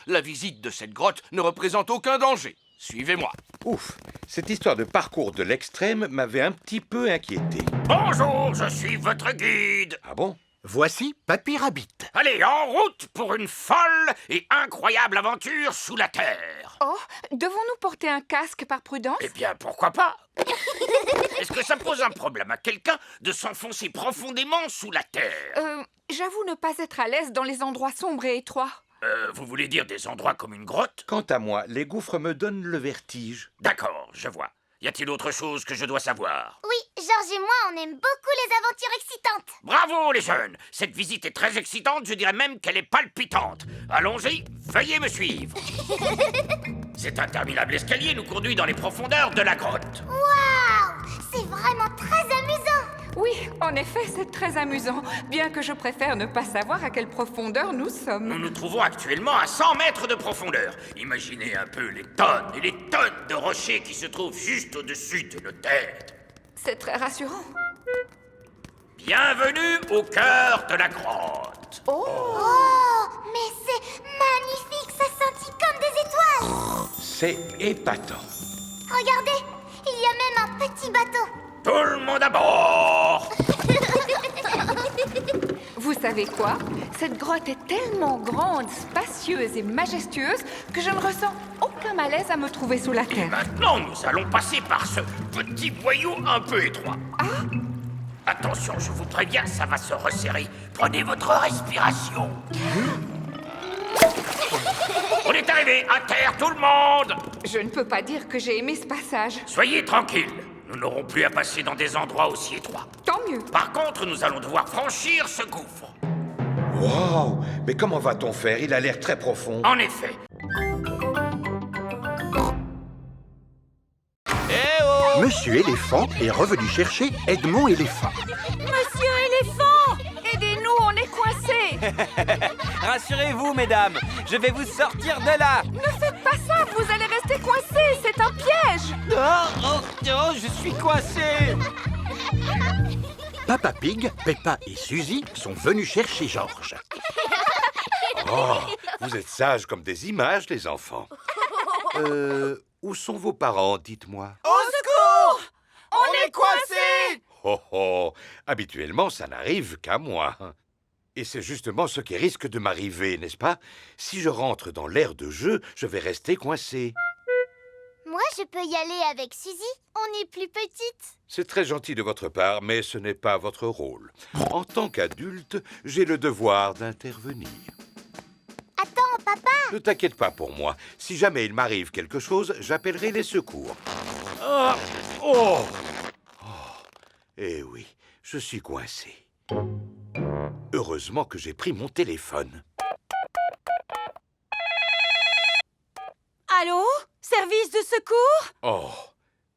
La visite de cette grotte ne représente aucun danger. Suivez-moi. Ouf, cette histoire de parcours de l'extrême m'avait un petit peu inquiété. Bonjour, je suis votre guide. Ah bon? Voici Papy Rabbit. Allez, en route pour une folle et incroyable aventure sous la terre. Oh, devons-nous porter un casque par prudence? Eh bien, pourquoi pas? Est-ce que ça pose un problème à quelqu'un de s'enfoncer profondément sous la terre? J'avoue ne pas être à l'aise dans les endroits sombres et étroits. Vous voulez dire des endroits comme une grotte? Quant à moi, les gouffres me donnent le vertige. D'accord, je vois. Y a-t-il autre chose que je dois savoir? Oui, Georges et moi, on aime beaucoup les aventures excitantes. Bravo les jeunes! Cette visite est très excitante, je dirais même qu'elle est palpitante. Allons-y, veuillez me suivre. Cet interminable escalier nous conduit dans les profondeurs de la grotte. Waouh! C'est vraiment très amusant. Oui, en effet, c'est très amusant, bien que je préfère ne pas savoir à quelle profondeur nous sommes. Nous nous trouvons actuellement à 100 mètres de profondeur. Imaginez un peu les tonnes et les tonnes de rochers qui se trouvent juste au-dessus de nos têtes. C'est très rassurant. Bienvenue au cœur de la grotte. Oh, mais c'est magnifique, ça scintille comme des étoiles. C'est épatant. Regardez, il y a même un petit bateau. Tout le monde à bord! Vous savez quoi? Cette grotte est tellement grande, spacieuse et majestueuse que je ne ressens aucun malaise à me trouver sous la Et terre. maintenant, nous allons passer par ce petit boyau un peu étroit. Attention, je vous préviens, ça va se resserrer. Prenez votre respiration. On est arrivé, à terre, tout le monde! Je ne peux pas dire que j'ai aimé ce passage. Soyez tranquilles, nous n'aurons plus à passer dans des endroits aussi étroits. Tant mieux. Par contre, nous allons devoir franchir ce gouffre. Wow! Mais comment va-t-on faire? Il a l'air très profond. En effet. Monsieur Éléphant est revenu chercher Edmond Éléphant. Monsieur éléphant! Aidez-nous, on est coincés! Rassurez-vous, mesdames, je vais vous sortir de là. Ne faites pas ça, vous allez rester coincés, c'est un piège! Oh, je suis coincé. Papa Pig, Peppa et Suzy sont venus chercher Georges. Oh, vous êtes sages comme des images, les enfants. Où sont vos parents, dites-moi? Au secours! On est coincé. Oh oh, habituellement, ça n'arrive qu'à moi. Et c'est justement ce qui risque de m'arriver, n'est-ce pas? Si je rentre dans l'aire de jeu, je vais rester coincé. Moi, je peux y aller avec Suzy. On est plus petites. C'est très gentil de votre part, mais ce n'est pas votre rôle. En tant qu'adulte, j'ai le devoir d'intervenir. Attends, papa. Ne t'inquiète pas pour moi. Si jamais il m'arrive quelque chose, j'appellerai les secours. Ah, oh, eh oui, je suis coincé. Heureusement que j'ai pris mon téléphone. Allô? Service de secours? Oh,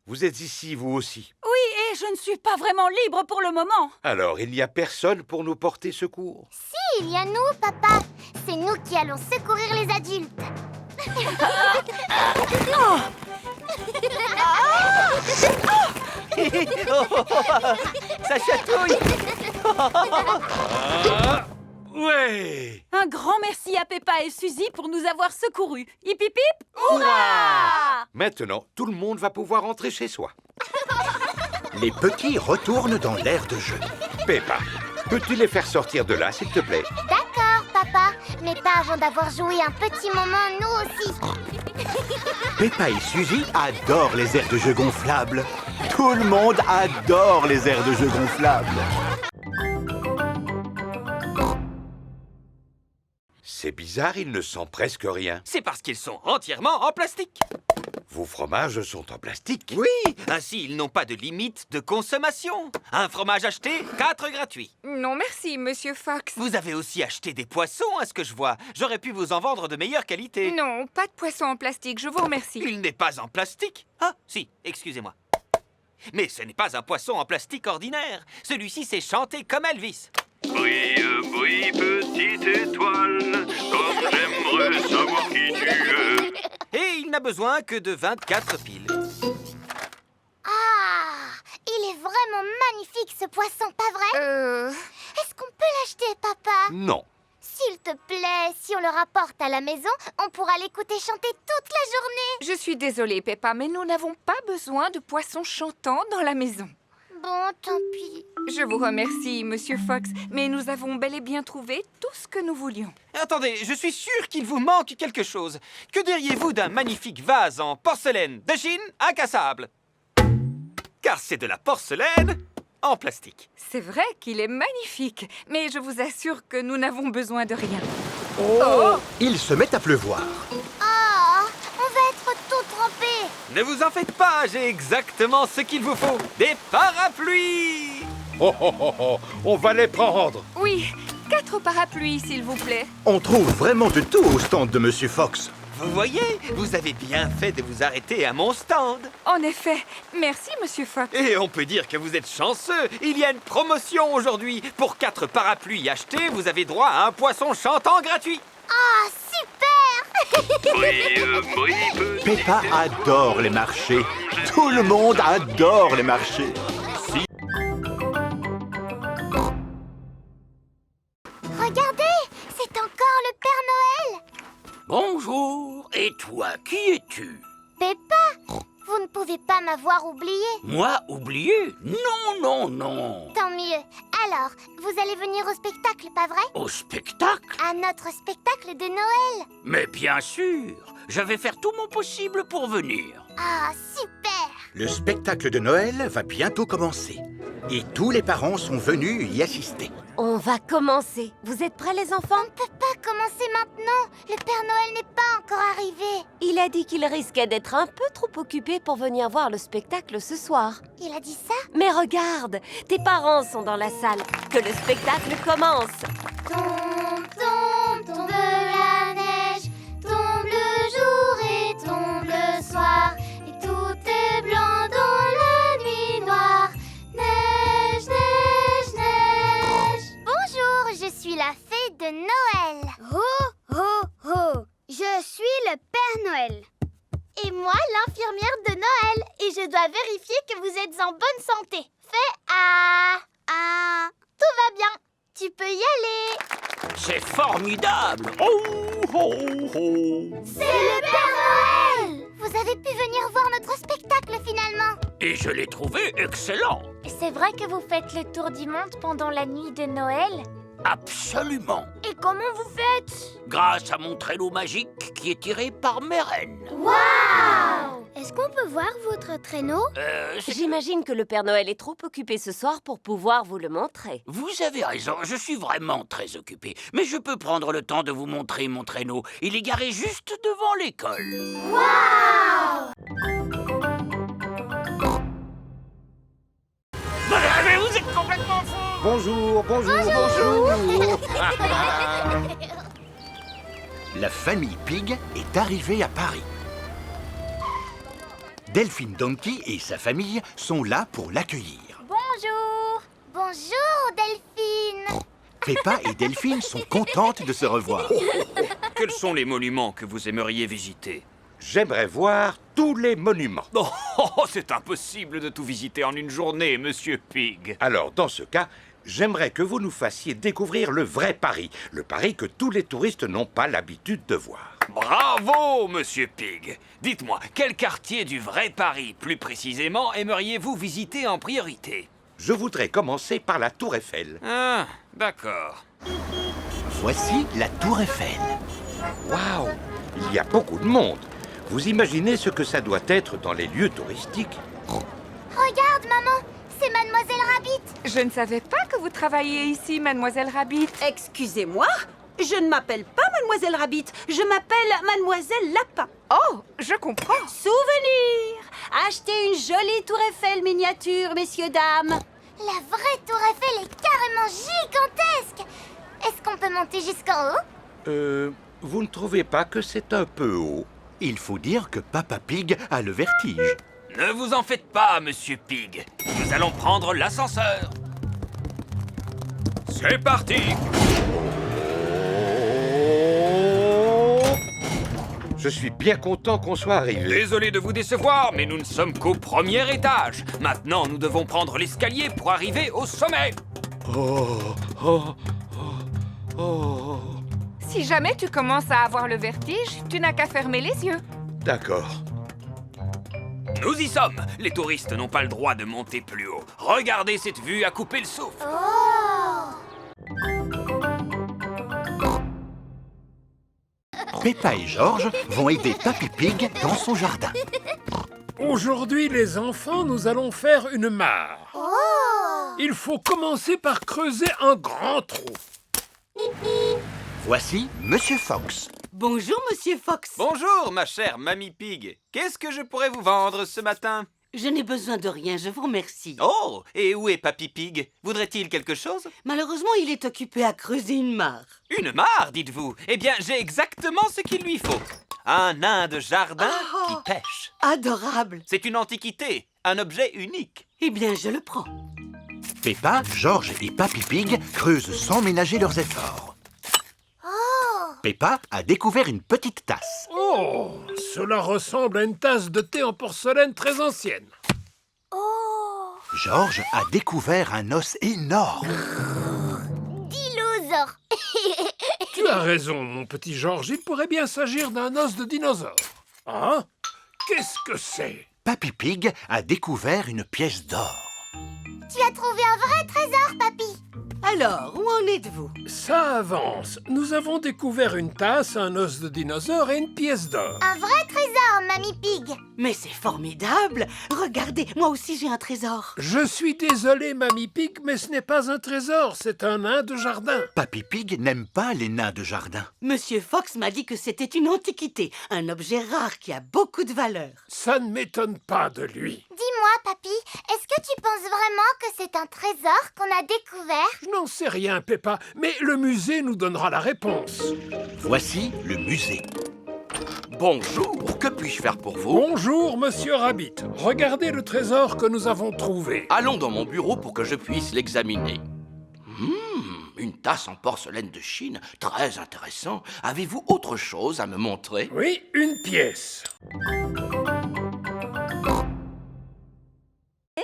vous êtes ici, vous aussi. Oui, et je ne suis pas vraiment libre pour le moment. Alors, il n'y a personne pour nous porter secours? Si, il y a nous, papa. C'est nous qui allons secourir les adultes. Ça chatouille. Ouais! Un grand merci à Peppa et Suzy pour nous avoir secourus. Hip hip hip! Hurrah! Maintenant, tout le monde va pouvoir rentrer chez soi. Les petits retournent dans l'aire de jeu. Peppa, peux-tu les faire sortir de là, s'il te plaît? D'accord, papa. Mais pas avant d'avoir joué un petit moment, nous aussi. Peppa et Suzy adorent les aires de jeu gonflables. Tout le monde adore les aires de jeu gonflables. C'est bizarre, il ne sent presque rien. C'est parce qu'ils sont entièrement en plastique. Vos fromages sont en plastique? Oui, ainsi ils n'ont pas de limite de consommation. Un fromage acheté, 4 gratuits. Non merci, Monsieur Fox. Vous avez aussi acheté des poissons, à ce que je vois. J'aurais pu vous en vendre de meilleure qualité. Non, pas de poisson en plastique, je vous remercie. Il n'est pas en plastique. Ah, si, excusez-moi. Mais ce n'est pas un poisson en plastique ordinaire. Celui-ci sait chanter comme Elvis. Brille, brille, petite étoile, comme j'aimerais savoir qui tu es. Et il n'a besoin que de 24 piles. Ah, il est vraiment magnifique, ce poisson, pas vrai? Est-ce qu'on peut l'acheter, papa? Non. S'il te plaît, si on le rapporte à la maison, on pourra l'écouter chanter toute la journée. Je suis désolée, Peppa, mais nous n'avons pas besoin de poissons chantants dans la maison. Bon, tant pis. Je vous remercie, Monsieur Fox, mais nous avons bel et bien trouvé tout ce que nous voulions. Attendez, je suis sûr qu'il vous manque quelque chose. Que diriez-vous d'un magnifique vase en porcelaine de Chine incassable? Car c'est de la porcelaine en plastique. C'est vrai qu'il est magnifique, mais je vous assure que nous n'avons besoin de rien. Il se met à pleuvoir. Oh, on va être tout trempés. Ne vous en faites pas, j'ai exactement ce qu'il vous faut. Des parapluies! Oh, oh, oh, oh, on va les prendre. Oui, 4 parapluies, s'il vous plaît. On trouve vraiment de tout au stand de Monsieur Fox. Vous voyez, vous avez bien fait de vous arrêter à mon stand. En effet, merci, Monsieur Fox. Et on peut dire que vous êtes chanceux. Il y a une promotion aujourd'hui. Pour 4 parapluies achetés, vous avez droit à un poisson chantant gratuit. Oh, super. Brille, petit Peppa adore les marchés. Tout le monde adore les marchés. Regardez, c'est encore le Père Noël. Bonjour. Et toi, qui es-tu? Peppa, vous ne pouvez pas m'avoir oublié. Moi, oublié? Non, non, non. Tant mieux. Alors, vous allez venir au spectacle, pas vrai? Au spectacle? À notre spectacle de Noël. Mais bien sûr. Je vais faire tout mon possible pour venir. Ah, super. Le spectacle de Noël va bientôt commencer. Et tous les parents sont venus y assister. On va commencer. Vous êtes prêts, les enfants? On ne peut pas commencer maintenant. Le Père Noël n'est pas encore arrivé. Il a dit qu'il risquait d'être un peu trop occupé pour venir voir le spectacle ce soir. Il a dit ça? Mais regarde, tes parents sont dans la salle. Que le spectacle commence. Tombe, tombe, tombe la neige. Tombe le jour et tombe le soir. Et tout est blanc dans la nuit noire. Neige, neige, neige. Bonjour, je suis la fée de Noël. Ho, ho, ho. Je suis le Père Noël. Et moi, l'infirmière de Noël. Et je dois vérifier que vous êtes en bonne santé. Fais ah. Tout va bien. Tu peux y aller. C'est formidable. Oh, oh, oh. C'est le Père Noël. Vous avez pu venir voir notre spectacle finalement. Et je l'ai trouvé excellent. C'est vrai que vous faites le tour du monde pendant la nuit de Noël? Absolument. Et comment vous faites? Grâce à mon traîneau magique qui est tiré par mes reines. Waouh! Est-ce qu'on peut voir votre traîneau? J'imagine que le Père Noël est trop occupé ce soir pour pouvoir vous le montrer. Vous avez raison, je suis vraiment très occupé. Mais je peux prendre le temps de vous montrer mon traîneau. Il est garé juste devant l'école. Waouh! Mais vous êtes complètement fou! Bonjour, bonjour, bonjour. La famille Pig est arrivée à Paris. Delphine Donkey et sa famille sont là pour l'accueillir. Bonjour! Bonjour, Delphine! Peppa et Delphine sont contentes de se revoir. Quels sont les monuments que vous aimeriez visiter? J'aimerais voir tous les monuments. Oh, c'est impossible de tout visiter en une journée, Monsieur Pig. Alors, dans ce cas, j'aimerais que vous nous fassiez découvrir le vrai Paris. Le Paris que tous les touristes n'ont pas l'habitude de voir. Bravo, Monsieur Pig. Dites-moi, quel quartier du vrai Paris, plus précisément, aimeriez-vous visiter en priorité? Je voudrais commencer par la Tour Eiffel. Ah, d'accord. Voici la Tour Eiffel. Waouh! Il y a beaucoup de monde. Vous imaginez ce que ça doit être dans les lieux touristiques? Regarde, maman! C'est Mademoiselle Rabbit! Je ne savais pas que vous travailliez ici, Mademoiselle Rabbit. Excusez-moi, je ne m'appelle pas Mademoiselle Rabbit, je m'appelle Mademoiselle Lapin. Oh, je comprends. Souvenir! Achetez une jolie tour Eiffel miniature, messieurs, dames. La vraie tour Eiffel est carrément gigantesque! Est-ce qu'on peut monter jusqu'en haut? Vous ne trouvez pas que c'est un peu haut? Il faut dire que Papa Pig a le vertige. Ne vous en faites pas, Monsieur Pig. Nous allons prendre l'ascenseur. C'est parti! Je suis bien content qu'on soit arrivé. Désolé de vous décevoir, mais nous ne sommes qu'au premier étage. Maintenant, nous devons prendre l'escalier pour arriver au sommet. Oh, oh, oh, oh. Si jamais tu commences à avoir le vertige, tu n'as qu'à fermer les yeux. D'accord. Nous y sommes. Les touristes n'ont pas le droit de monter plus haut. Regardez cette vue à couper le souffle. Peppa et George vont aider Papy Pig dans son jardin. Aujourd'hui, les enfants, nous allons faire une mare. Il faut commencer par creuser un grand trou. Voici Monsieur Fox. Bonjour, Monsieur Fox. Bonjour, ma chère Mamie Pig. Qu'est-ce que je pourrais vous vendre ce matin? Je n'ai besoin de rien, je vous remercie. Oh, et où est Papy Pig? Voudrait-il quelque chose? Malheureusement, il est occupé à creuser une mare. Une mare, dites-vous? Eh bien, j'ai exactement ce qu'il lui faut. Un nain de jardin qui pêche. Adorable. C'est une antiquité, un objet unique. Eh bien, je le prends. Peppa, George et Papy Pig creusent sans ménager leurs efforts. Peppa a découvert une petite tasse. Oh, cela ressemble à une tasse de thé en porcelaine très ancienne. George a découvert un os énorme. Dinosaure. Tu as raison, mon petit George. Il pourrait bien s'agir d'un os de dinosaure. Hein? Qu'est-ce que c'est? Papy Pig a découvert une pièce d'or. Tu as trouvé un vrai trésor, papy. Alors, où en êtes-vous? Ça avance. Nous avons découvert une tasse, un os de dinosaure et une pièce d'or. Un vrai trésor, Mamie Pig. Mais c'est formidable. Regardez, moi aussi j'ai un trésor. Je suis désolé, Mamie Pig, mais ce n'est pas un trésor, c'est un nain de jardin. Papy Pig n'aime pas les nains de jardin. Monsieur Fox m'a dit que c'était une antiquité, un objet rare qui a beaucoup de valeur. Ça ne m'étonne pas de lui. Dis-moi, papy, est-ce que tu penses vraiment que c'est un trésor qu'on a découvert? Je n'en sais rien, Peppa, mais le musée nous donnera la réponse. Voici le musée. Bonjour, que puis-je faire pour vous? Bonjour, monsieur Rabbit. Regardez le trésor que nous avons trouvé. Allons dans mon bureau pour que je puisse l'examiner. Une tasse en porcelaine de Chine, très intéressant. Avez-vous autre chose à me montrer? Oui, une pièce.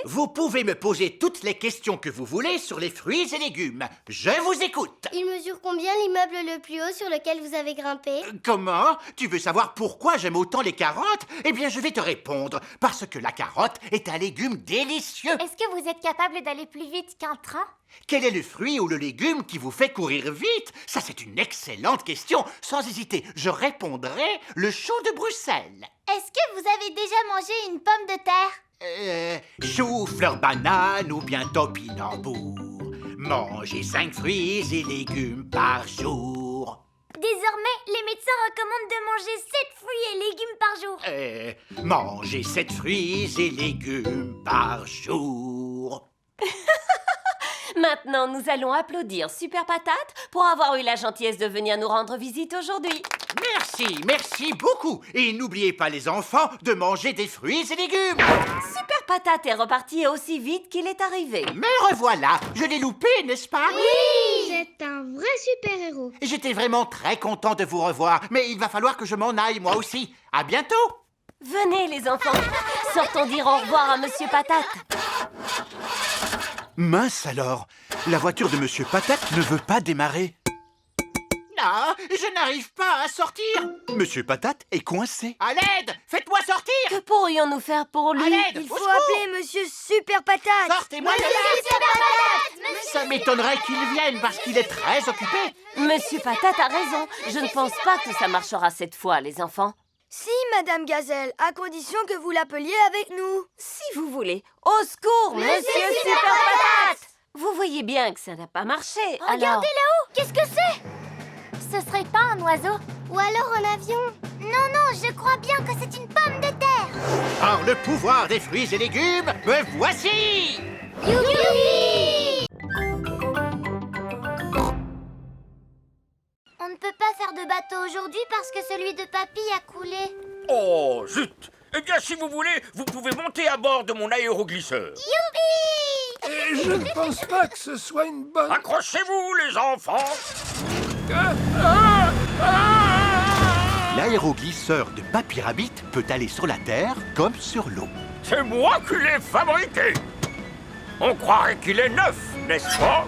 Vous pouvez me poser toutes les questions que vous voulez sur les fruits et légumes. Je vous écoute. Il mesure combien l'immeuble le plus haut sur lequel vous avez grimpé? Comment? Tu veux savoir pourquoi j'aime autant les carottes? Eh bien, je vais te répondre. Parce que la carotte est un légume délicieux. Est-ce que vous êtes capable d'aller plus vite qu'un train? Quel est le fruit ou le légume qui vous fait courir vite? Ça, c'est une excellente question. Sans hésiter, je répondrai le chou de Bruxelles. Est-ce que vous avez déjà mangé une pomme de terre? Chou, fleur, banane ou bien topinambour. Mangez 5 fruits et légumes par jour. Désormais, les médecins recommandent de manger 7 fruits et légumes par jour. Mangez 7 fruits et légumes par jour. Maintenant, nous allons applaudir Super Patate pour avoir eu la gentillesse de venir nous rendre visite aujourd'hui. Merci beaucoup. Et n'oubliez pas, les enfants, de manger des fruits et légumes. Super Patate est reparti aussi vite qu'il est arrivé. Me revoilà. Je l'ai loupé, n'est-ce pas? Oui! C'est un vrai super-héros. J'étais vraiment très content de vous revoir, mais il va falloir que je m'en aille, moi aussi. À bientôt. Venez, les enfants. Sortons dire au revoir à Monsieur Patate. Mince alors, la voiture de Monsieur Patate ne veut pas démarrer. Non, je n'arrive pas à sortir. Monsieur Patate est coincé. À l'aide! Faites-moi sortir! Que pourrions-nous faire pour lui? À l'aide! Il faut appeler Monsieur Super Patate. Sortez-moi de là! Super Patate! Ça m'étonnerait qu'il vienne parce qu'il est très occupé. Monsieur Patate a raison. Je ne pense pas que ça marchera cette fois, les enfants. Si, Madame Gazelle, à condition que vous l'appeliez avec nous. Si vous voulez. Au secours, Monsieur Super Patate! Vous voyez bien que ça n'a pas marché. Regardez alors... là-haut, qu'est-ce que c'est? Ce serait pas un oiseau? Ou alors un avion? Non, je crois bien que c'est une pomme de terre. Par le pouvoir des fruits et légumes, me voici! Youpi! On ne peut pas faire de bateau aujourd'hui parce que celui de papy a coulé. Oh, zut! Eh bien, si vous voulez, vous pouvez monter à bord de mon aéroglisseur. Youpi! Et je ne pense pas que ce soit une bonne... Accrochez-vous, les enfants! L'aéroglisseur de Papy Rabbit peut aller sur la terre comme sur l'eau. C'est moi qui l'ai fabriqué! On croirait qu'il est neuf, n'est-ce pas?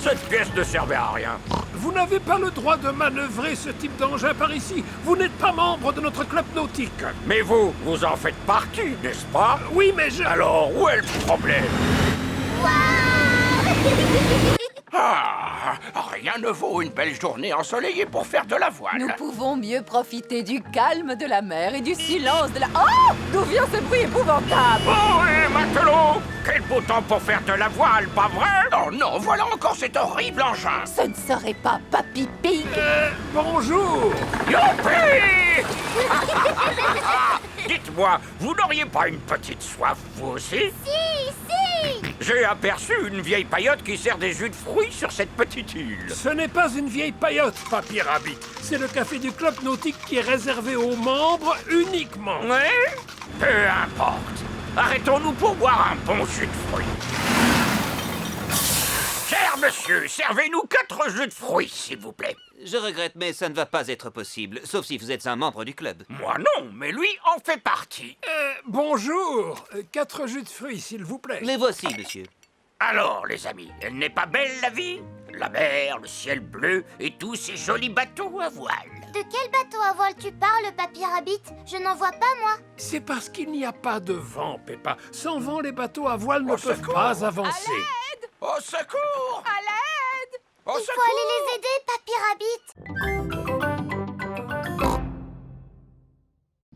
Cette pièce ne servait à rien. Vous n'avez pas le droit de manœuvrer ce type d'engin par ici. Vous n'êtes pas membre de notre club nautique. Mais vous en faites partie, n'est-ce pas? Oui, mais je... Alors, où est le problème? Ah, rien ne vaut une belle journée ensoleillée pour faire de la voile. Nous pouvons mieux profiter du calme de la mer et du silence de la... Oh! D'où vient ce bruit épouvantable? Oh, et matelot! Quel beau temps pour faire de la voile, pas vrai? Oh non, voilà encore cet horrible engin. Ce ne serait pas Papy Pig? Bonjour. Youpi! Dites-moi, vous n'auriez pas une petite soif, vous aussi? Si! J'ai aperçu une vieille paillote qui sert des jus de fruits sur cette petite île. Ce n'est pas une vieille paillote, Papy Rabbit. C'est le café du club nautique qui est réservé aux membres uniquement. Oui? Peu importe. Arrêtons-nous pour boire un bon jus de fruits. Cher monsieur, servez-nous 4 jus de fruits, s'il vous plaît. Je regrette, mais ça ne va pas être possible, sauf si vous êtes un membre du club. Moi non, mais lui en fait partie. Bonjour. 4 jus de fruits, s'il vous plaît. Les voici, monsieur. Alors, les amis, elle n'est pas belle, la vie? La mer, le ciel bleu et tous ces jolis bateaux à voile. De quel bateau à voile tu parles, Papy Rabbit? Je n'en vois pas, moi. C'est parce qu'il n'y a pas de vent, Peppa. Sans vent, les bateaux à voile ne peuvent pas avancer. Au secours! À l'aide! Au Il faut aller les aider, Papy Rabbit.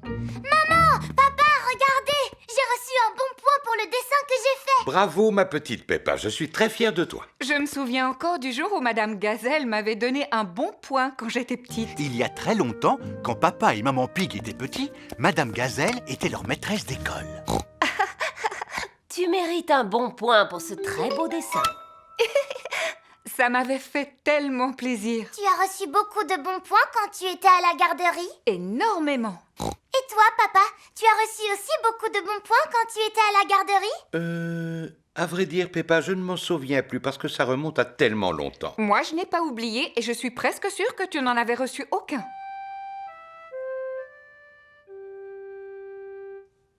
Maman! Papa, regardez! J'ai reçu un bon point pour le dessin que j'ai fait. Bravo, ma petite Peppa, je suis très fier de toi. Je me souviens encore du jour où Madame Gazelle m'avait donné un bon point quand j'étais petite. Il y a très longtemps, quand papa et maman Pig étaient petits, Madame Gazelle était leur maîtresse d'école. Tu mérites un bon point pour ce très beau dessin. Ça m'avait fait tellement plaisir. Tu as reçu beaucoup de bons points quand tu étais à la garderie? Énormément. Et toi, papa, tu as reçu aussi beaucoup de bons points quand tu étais à la garderie? À vrai dire, Peppa, je ne m'en souviens plus parce que ça remonte à tellement longtemps. Moi, je n'ai pas oublié et je suis presque sûre que tu n'en avais reçu aucun.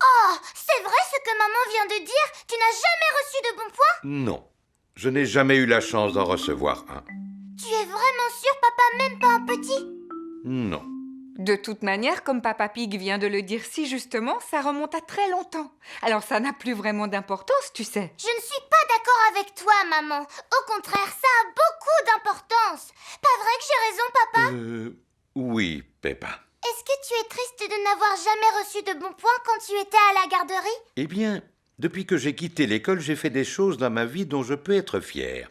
Oh, c'est vrai ce que maman vient de dire? Tu n'as jamais reçu de bons points? Non, je n'ai jamais eu la chance d'en recevoir un. Tu es vraiment sûr, papa, même pas un petit? Non. De toute manière, comme Papa Pig vient de le dire si justement, ça remonte à très longtemps. Alors ça n'a plus vraiment d'importance, tu sais. Je ne suis pas d'accord avec toi, maman. Au contraire, ça a beaucoup d'importance. Pas vrai que j'ai raison, papa? Oui, Peppa. Est-ce que tu es triste de n'avoir jamais reçu de bons points quand tu étais à la garderie? Eh bien, depuis que j'ai quitté l'école, j'ai fait des choses dans ma vie dont je peux être fier.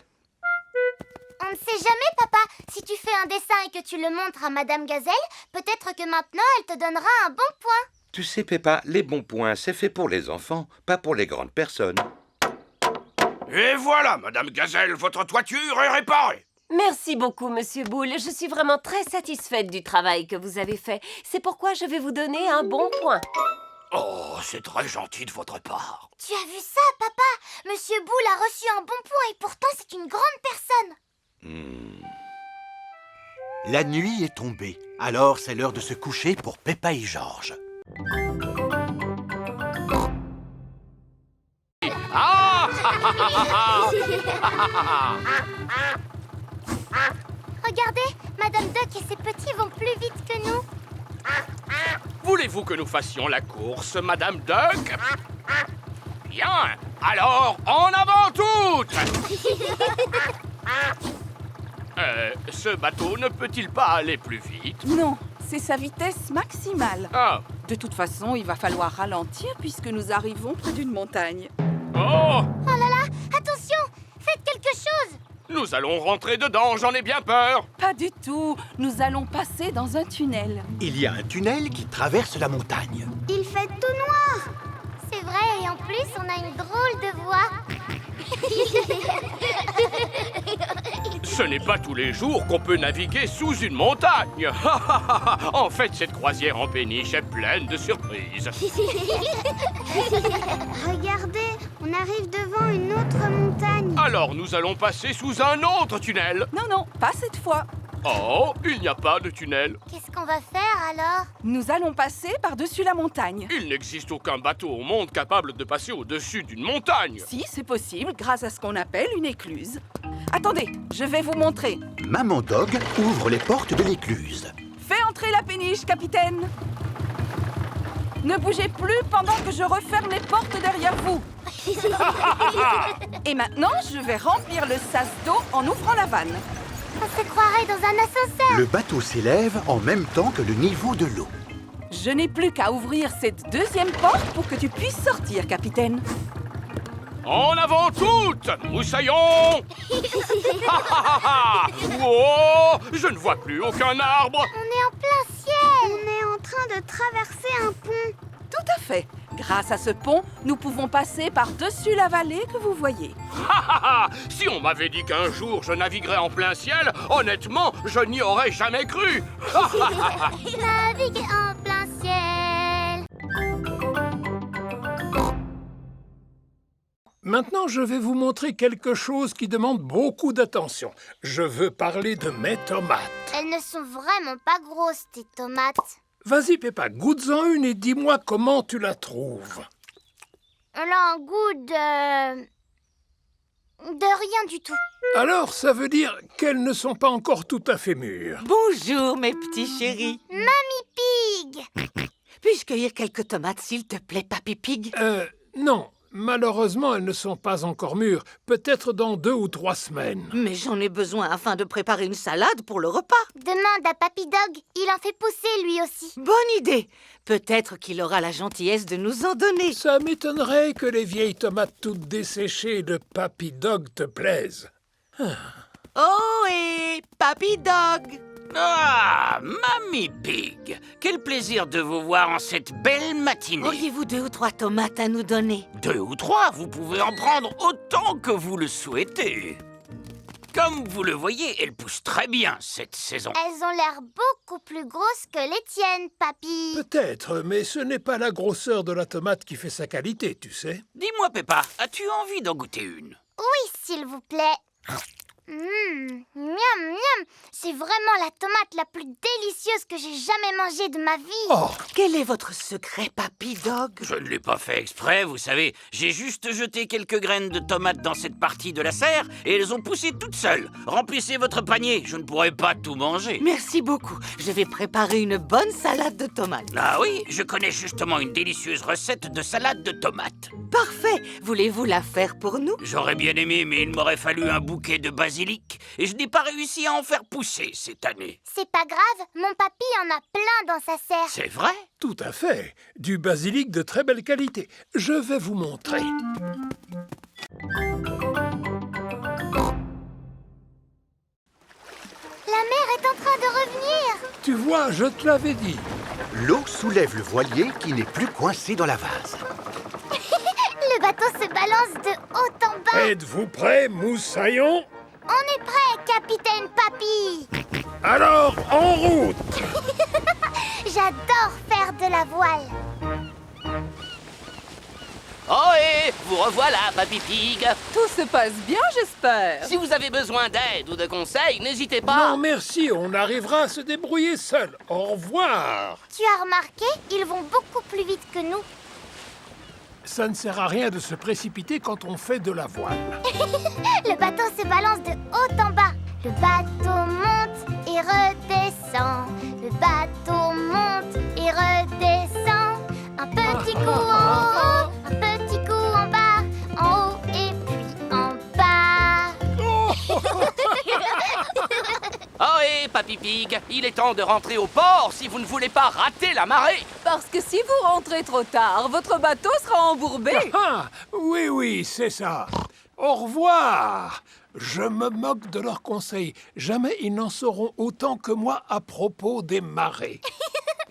On ne sait jamais, papa. Si tu fais un dessin et que tu le montres à Madame Gazelle, peut-être que maintenant elle te donnera un bon point. Tu sais, Peppa, les bons points, c'est fait pour les enfants, pas pour les grandes personnes. Et voilà, Madame Gazelle, votre toiture est réparée. Merci beaucoup, Monsieur Boule. Je suis vraiment très satisfaite du travail que vous avez fait. C'est pourquoi je vais vous donner un bon point. Oh, c'est très gentil de votre part. Tu as vu ça, papa? Monsieur Boule a reçu un bon point et pourtant c'est une grande personne. La nuit est tombée, alors c'est l'heure de se coucher pour Peppa et Georges. Regardez, Madame Duck et ses petits vont plus vite que nous. Voulez-vous que nous fassions la course, Madame Duck? Bien, alors en avant toutes! Ce bateau ne peut-il pas aller plus vite? Non, c'est sa vitesse maximale. Ah. De toute façon, il va falloir ralentir puisque nous arrivons près d'une montagne. Oh! Oh là là, attention, faites quelque chose. Nous allons rentrer dedans, j'en ai bien peur. Pas du tout. Nous allons passer dans un tunnel. Il y a un tunnel qui traverse la montagne. Il fait tout noir. C'est vrai, et en plus, on a une drôle de voix. Ce n'est pas tous les jours qu'on peut naviguer sous une montagne. En fait, cette croisière en péniche est pleine de surprises. Regardez, on arrive devant une autre montagne. Alors nous allons passer sous un autre tunnel. Non, non, pas cette fois. Oh, il n'y a pas de tunnel. Qu'est-ce qu'on va faire alors? Nous allons passer par-dessus la montagne. Il n'existe aucun bateau au monde capable de passer au-dessus d'une montagne. Si, c'est possible grâce à ce qu'on appelle une écluse. Attendez, je vais vous montrer. Maman Dog ouvre les portes de l'écluse. Fais entrer la péniche, capitaine. Ne bougez plus pendant que je referme les portes derrière vous. Et maintenant, je vais remplir le sas d'eau en ouvrant la vanne. On se croirait dans un ascenseur. Le bateau s'élève en même temps que le niveau de l'eau. Je n'ai plus qu'à ouvrir cette deuxième porte pour que tu puisses sortir, capitaine. En avant toutes, moussaillons. Oh, je ne vois plus aucun arbre. On est en plein ciel. On est en train de traverser un pont. Tout à fait. Grâce à ce pont, nous pouvons passer par-dessus la vallée que vous voyez. Si on m'avait dit qu'un jour je naviguerais en plein ciel, honnêtement, je n'y aurais jamais cru. Naviguer en plein ciel. Maintenant, je vais vous montrer quelque chose qui demande beaucoup d'attention. Je veux parler de mes tomates. Elles ne sont vraiment pas grosses, tes tomates. Vas-y, Peppa, goûte-en une et dis-moi comment tu la trouves. Elle a un goût de rien du tout. Alors, ça veut dire qu'elles ne sont pas encore tout à fait mûres. Bonjour, mes petits chéris. Mamie Pig. Puis-je cueillir quelques tomates, s'il te plaît, Papy Pig? Non. Malheureusement, elles ne sont pas encore mûres. Peut-être dans 2 ou 3 semaines. Mais j'en ai besoin afin de préparer une salade pour le repas. Demande à Papy Dog. Il en fait pousser, lui aussi. Bonne idée. Peut-être qu'il aura la gentillesse de nous en donner. Ça m'étonnerait que les vieilles tomates toutes desséchées de Papy Dog te plaisent. Oh, et Papy Dog! Ah, Mamie Pig, quel plaisir de vous voir en cette belle matinée. Auriez-vous 2 ou 3 tomates à nous donner? 2 ou 3, vous pouvez en prendre autant que vous le souhaitez. Comme vous le voyez, elles poussent très bien cette saison. Elles ont l'air beaucoup plus grosses que les tiennes, Papy. Peut-être, mais ce n'est pas la grosseur de la tomate qui fait sa qualité, tu sais. Dis-moi, Peppa, as-tu envie d'en goûter une? Oui, s'il vous plaît. Miam, miam. C'est vraiment la tomate la plus délicieuse que j'ai jamais mangée de ma vie. Oh, quel est votre secret, Papy Dog? Je ne l'ai pas fait exprès, vous savez. J'ai juste jeté quelques graines de tomates dans cette partie de la serre et elles ont poussé toutes seules. Remplissez votre panier, je ne pourrai pas tout manger. Merci beaucoup. Je vais préparer une bonne salade de tomates. Ah oui, je connais justement une délicieuse recette de salade de tomates. Parfait. Voulez-vous la faire pour nous? J'aurais bien aimé, mais il m'aurait fallu un bouquet de basilic et je n'ai pas réussi à en faire pousser cette année. C'est pas grave, mon papy en a plein dans sa serre. C'est vrai? tout à fait. Du basilic de très belle qualité. Je vais vous montrer. La mer est en train de revenir. Tu vois, je te l'avais dit. L'eau soulève le voilier qui n'est plus coincé dans la vase. Le bateau se balance de haut en bas. Êtes-vous prêts, moussaillons? On est prêt, capitaine Papy. Alors, en route. J'adore faire de la voile. Oh et vous revoilà, Papy Pig. Tout se passe bien, j'espère. Si vous avez besoin d'aide ou de conseils, n'hésitez pas. Non, merci, on arrivera à se débrouiller seul. Au revoir. Tu as remarqué, ils vont beaucoup plus vite que nous. Ça ne sert à rien de se précipiter quand on fait de la voile. Le bateau se balance de haut en bas. Le bateau monte et redescend. Le bateau monte et redescend. Un petit coup en haut, un petit coup en bas, en haut et puis en bas. Oh et Papy Pig, il est temps de rentrer au port si vous ne voulez pas rater la marée. Parce que si vous rentrez trop tard, votre bateau sera embourbé. Ah, oui, c'est ça. Au revoir. Je me moque de leurs conseils. Jamais ils n'en sauront autant que moi à propos des marées.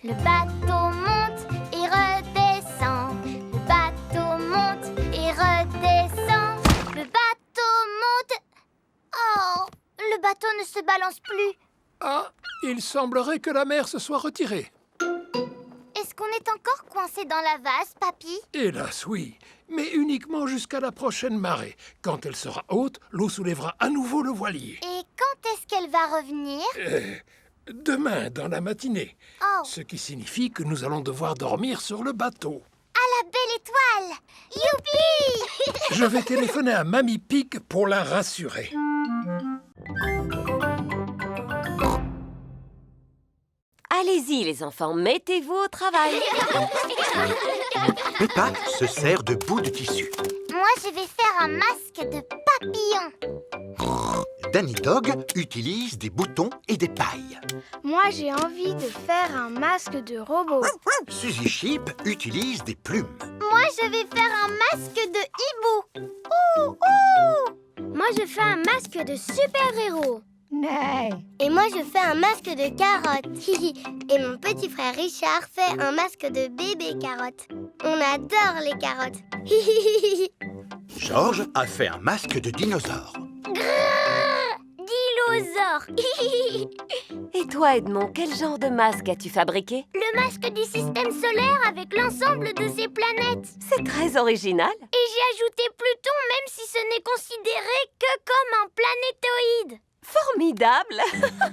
Le bateau monte et redescend. Le bateau monte et redescend. Le bateau monte... Oh, le bateau ne se balance plus. Ah, il semblerait que la mer se soit retirée. Est-ce qu'on est encore coincé dans la vase, papy? Hélas, oui. Mais uniquement jusqu'à la prochaine marée. Quand elle sera haute, l'eau soulèvera à nouveau le voilier. Et quand est-ce qu'elle va revenir? Demain, dans la matinée. Oh. Ce qui signifie que nous allons devoir dormir sur le bateau. À la belle étoile! Youpi! Je vais téléphoner à Mamie Pig pour la rassurer. Allez-y, les enfants, mettez-vous au travail. Peppa se sert de bouts de tissu. Moi, je vais faire un masque de papillon. Danny Dog utilise des boutons et des pailles. Moi, j'ai envie de faire un masque de robot. Suzy Sheep utilise des plumes. Moi, je vais faire un masque de hibou. Ouh, ouh. Moi, je fais un masque de super-héros. Et moi, je fais un masque de carotte. Et mon petit frère Richard fait un masque de bébé carotte. On adore les carottes. George a fait un masque de dinosaure. Dinosaure. Et toi, Edmond, quel genre de masque as-tu fabriqué? Le masque du système solaire avec l'ensemble de ses planètes. C'est très original. Et j'ai ajouté Pluton, même si ce n'est considéré que comme un planétoïde. Formidable.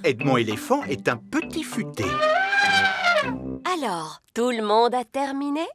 Edmond éléphant est un petit futé. Alors, tout le monde a terminé?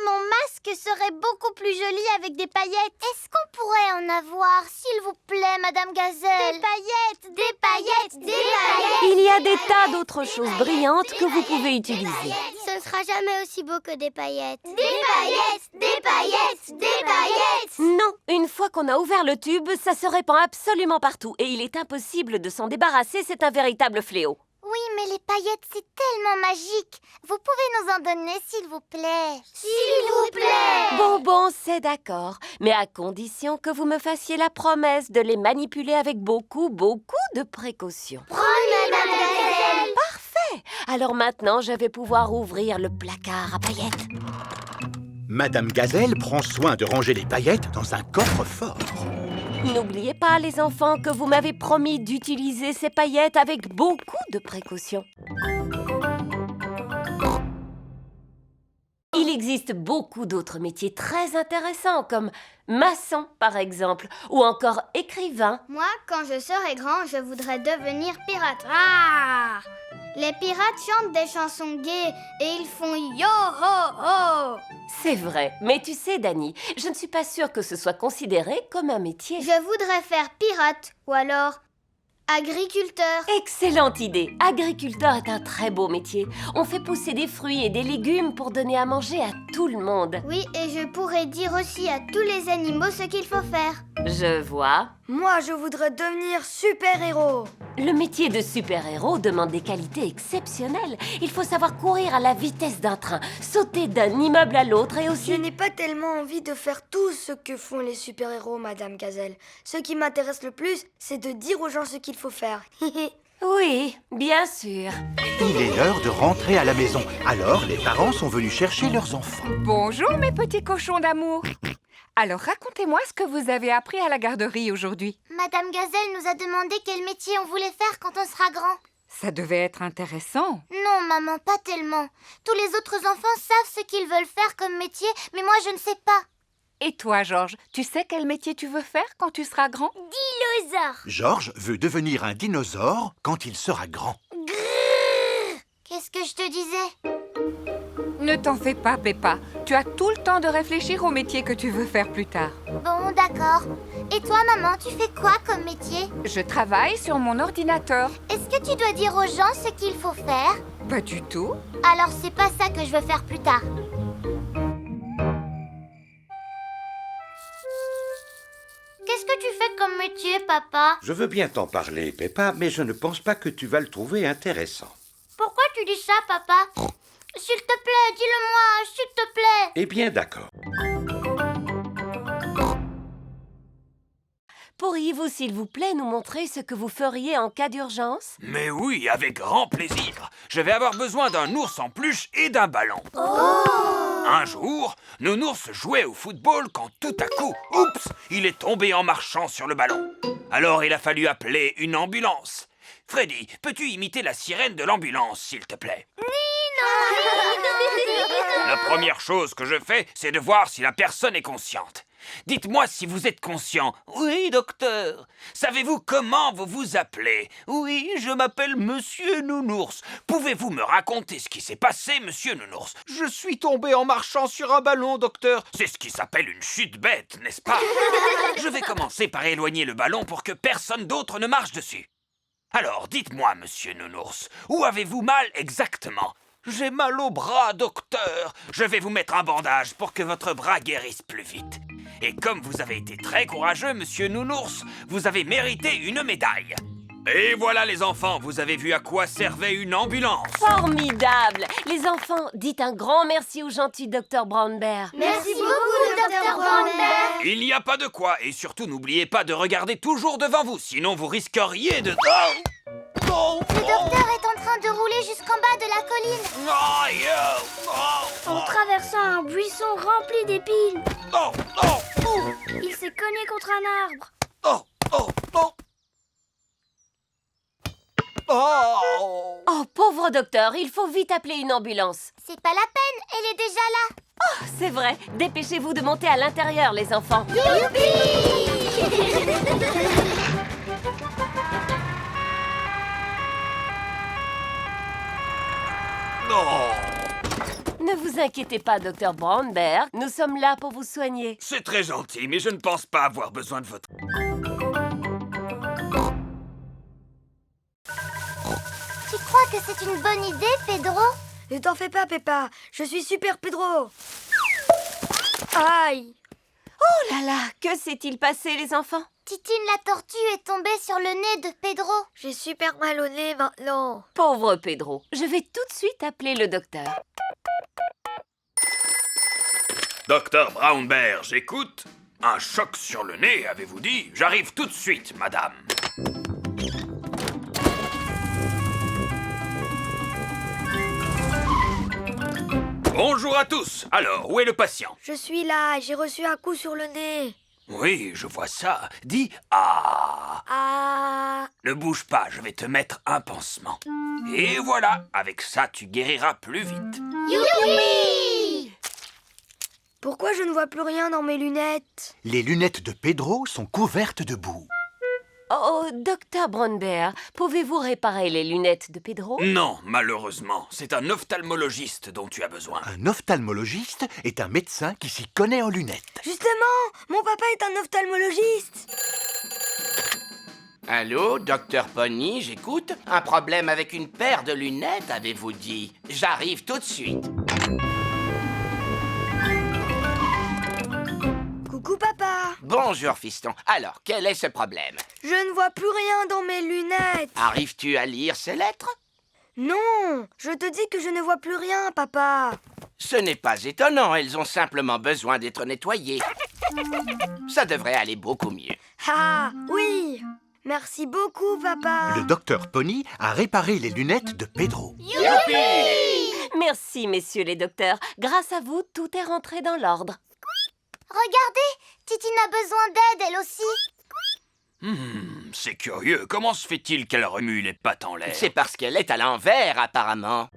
Mon masque serait beaucoup plus joli avec des paillettes. Est-ce qu'on pourrait en avoir, s'il vous plaît, Madame Gazelle? Des paillettes, des paillettes, des paillettes. Il y a des tas d'autres choses brillantes que vous pouvez utiliser. Ce ne sera jamais aussi beau que des paillettes. Des paillettes, des paillettes, des paillettes. Non, une fois qu'on a ouvert le tube, ça se répand absolument partout. Et il est impossible de s'en débarrasser, c'est un véritable fléau. Oui, mais les paillettes, c'est tellement magique. Vous pouvez nous en donner, s'il vous plaît? S'il vous plaît! Bon, c'est d'accord. Mais à condition que vous me fassiez la promesse de les manipuler avec beaucoup de précautions. Promis, Madame Gazelle! Parfait! Alors maintenant, je vais pouvoir ouvrir le placard à paillettes. Madame Gazelle prend soin de ranger les paillettes dans un coffre-fort. N'oubliez pas, les enfants, que vous m'avez promis d'utiliser ces paillettes avec beaucoup de précautions. Il existe beaucoup d'autres métiers très intéressants, comme maçon, par exemple, ou encore écrivain. Moi, quand je serai grand, je voudrais devenir pirate. Ah! Les pirates chantent des chansons gaies et ils font yo-ho-ho! C'est vrai, mais tu sais, Dani, je ne suis pas sûre que ce soit considéré comme un métier. Je voudrais faire pirate, ou alors agriculteur. Excellente idée. Agriculteur est un très beau métier. On fait pousser des fruits et des légumes pour donner à manger à tout le monde. Oui, et je pourrais dire aussi à tous les animaux ce qu'il faut faire. Je vois. Moi, je voudrais devenir super-héros. Le métier de super-héros demande des qualités exceptionnelles. Il faut savoir courir à la vitesse d'un train, sauter d'un immeuble à l'autre et aussi... Je n'ai pas tellement envie de faire tout ce que font les super-héros, Madame Gazelle. Ce qui m'intéresse le plus, c'est de dire aux gens ce qu'il faut faire. Oui, bien sûr. Il est l'heure de rentrer à la maison. Alors, les parents sont venus chercher leurs enfants. Bonjour, mes petits cochons d'amour. Alors, racontez-moi ce que vous avez appris à la garderie aujourd'hui. Madame Gazelle nous a demandé quel métier on voulait faire quand on sera grand. Ça devait être intéressant. Non, maman, pas tellement. Tous les autres enfants savent ce qu'ils veulent faire comme métier, mais moi, je ne sais pas. Et toi, Georges, tu sais quel métier tu veux faire quand tu seras grand? Dinosaure. Georges veut devenir un dinosaure quand il sera grand. Grrr. Qu'est-ce que je te disais? Ne t'en fais pas, Peppa. Tu as tout le temps de réfléchir au métier que tu veux faire plus tard. Bon, d'accord. Et toi, maman, tu fais quoi comme métier? Je travaille sur mon ordinateur. Est-ce que tu dois dire aux gens ce qu'il faut faire? Pas du tout. Alors, c'est pas ça que je veux faire plus tard. Qu'est-ce que tu fais comme métier, papa? Je veux bien t'en parler, Peppa, mais je ne pense pas que tu vas le trouver intéressant. Pourquoi tu dis ça, papa? S'il te plaît, dis-le-moi, s'il te plaît. Eh bien, d'accord. Pourriez-vous, s'il vous plaît, nous montrer ce que vous feriez en cas d'urgence? Mais oui, avec grand plaisir. Je vais avoir besoin d'un ours en peluche et d'un ballon. Un jour, Nounours jouait au football quand tout à coup, oups, il est tombé en marchant sur le ballon. Alors il a fallu appeler une ambulance. Freddy, peux-tu imiter la sirène de l'ambulance, s'il te plaît? La première chose que je fais, c'est de voir si la personne est consciente. Dites-moi si vous êtes conscient. Oui, docteur. Savez-vous comment vous vous appelez? Oui, je m'appelle Monsieur Nounours. Pouvez-vous me raconter ce qui s'est passé, Monsieur Nounours? Je suis tombé en marchant sur un ballon, docteur. C'est ce qui s'appelle une chute bête, n'est-ce pas? Je vais commencer par éloigner le ballon pour que personne d'autre ne marche dessus. Alors, dites-moi, Monsieur Nounours, où avez-vous mal exactement? J'ai mal au bras, docteur. Je vais vous mettre un bandage pour que votre bras guérisse plus vite. Et comme vous avez été très courageux, Monsieur Nounours, vous avez mérité une médaille. Et voilà les enfants, vous avez vu à quoi servait une ambulance. Formidable! Les enfants, dites un grand merci au gentil docteur Brown Bear. Merci beaucoup, docteur Brown Bear. Il n'y a pas de quoi, et surtout n'oubliez pas de regarder toujours devant vous, sinon vous risqueriez de... Le docteur est en train de rouler jusqu'en bas de la colline. En traversant un buisson rempli d'épines. Il s'est cogné contre un arbre. Oh, pauvre docteur, il faut vite appeler une ambulance. C'est pas la peine, elle est déjà là. Oh, c'est vrai. Dépêchez-vous de monter à l'intérieur, les enfants. Ne vous inquiétez pas, docteur Brown Bear. Nous sommes là pour vous soigner. C'est très gentil, mais je ne pense pas avoir besoin de votre... Tu crois que c'est une bonne idée, Pedro? Ne t'en fais pas, Peppa. Je suis super Pedro. Aïe! Oh là là, que s'est-il passé, les enfants? Titine la tortue est tombée sur le nez de Pedro. J'ai super mal au nez maintenant. Pauvre Pedro, je vais tout de suite appeler le docteur. Docteur Brown Bear, j'écoute. Un choc sur le nez, avez-vous dit? J'arrive tout de suite, madame. Bonjour à tous. Alors, où est le patient? Je suis là, j'ai reçu un coup sur le nez. Oui, je vois ça. Dis « Ah ». Ah. Ne bouge pas, je vais te mettre un pansement. Et voilà, avec ça, tu guériras plus vite. Youpi! Pourquoi je ne vois plus rien dans mes lunettes? Les lunettes de Pedro sont couvertes de boue. Oh, docteur Brown Bear, pouvez-vous réparer les lunettes de Pedro? Non, malheureusement. C'est un ophtalmologiste dont tu as besoin. Un ophtalmologiste est un médecin qui s'y connaît en lunettes. Justement, mon papa est un ophtalmologiste. Allô, docteur Pony, j'écoute. Un problème avec une paire de lunettes, avez-vous dit? J'arrive tout de suite. Coucou, papa. Bonjour, fiston. Alors, quel est ce problème? Je ne vois plus rien dans mes lunettes. Arrives-tu à lire ces lettres? Non, je te dis que je ne vois plus rien, papa. Ce n'est pas étonnant, elles ont simplement besoin d'être nettoyées. Ça devrait aller beaucoup mieux. Ah, oui. Merci beaucoup, papa. Le docteur Pony a réparé les lunettes de Pedro. Youpi! Merci, messieurs les docteurs. Grâce à vous, tout est rentré dans l'ordre. Regardez, Titine a besoin d'aide, elle aussi. C'est curieux. Comment se fait-il qu'elle remue les pattes en l'air? C'est parce qu'elle est à l'envers, apparemment.